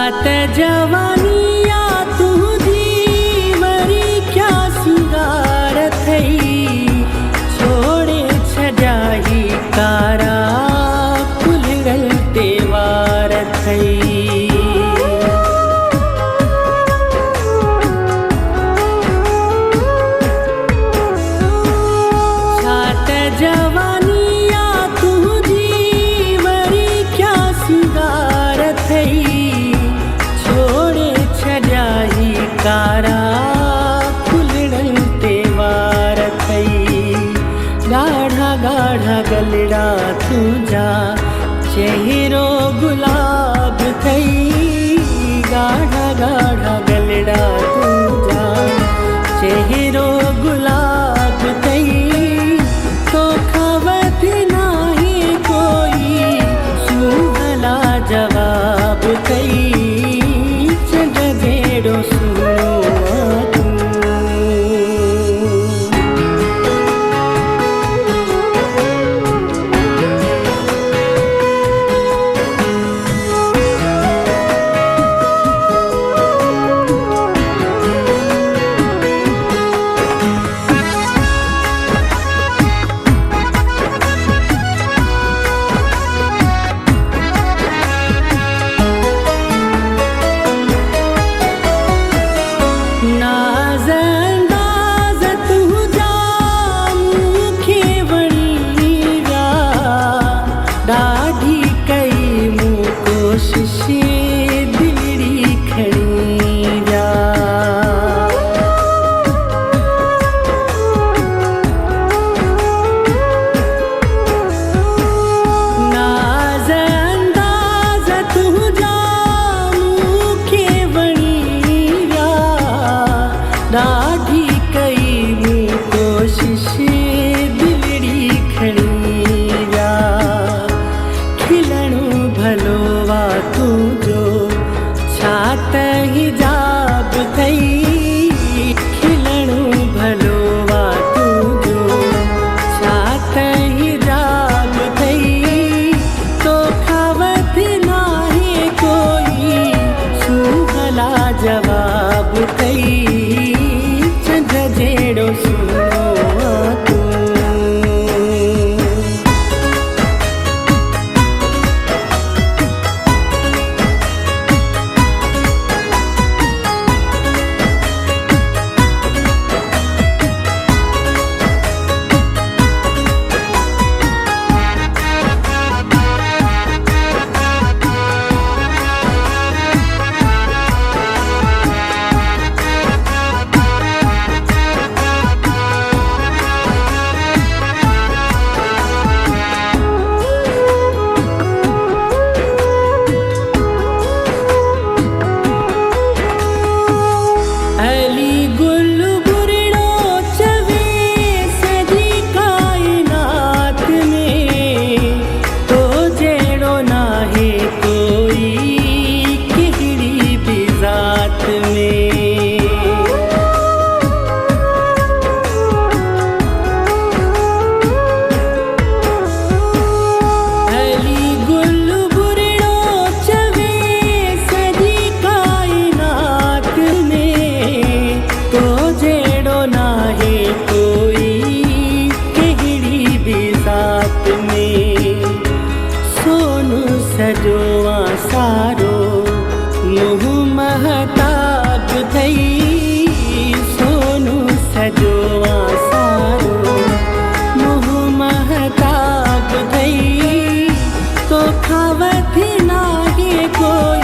छात जवानिया तुझी वरी क्या सिंगार थई छोड़े छजाही कारा कुलरल तेवार थई। छात जवानिया तुझी वरी क्या सिंगार थई छोड़े छजाही कारा कुलरल तेवार थई। गाढ़ा गाढ़ा गलड़ा तुझा चेहरो गुलाब थई। गाढ़ा गाढ़ा गलड़ा तुझा चेहरो गुलाब थई। तो खवत नाही कोई सुहला जवाब थई। चंद जेड़ो सुनो दाढ़ी कई मूं कोशिश दिलड़ी खड़ी जा। खिलणु भलो वा तुझो छात हिजाब थई। खिलणु भलो वा तुझो छात हिजाब थई। तो खवत नाही कोई सुहला जवाब थई। जेड़ो सुनो तू सजोआ सारो मुँह महताब थई। सोनू सजोआ सारो मुँह महताब थई। तो खवत नाही कोई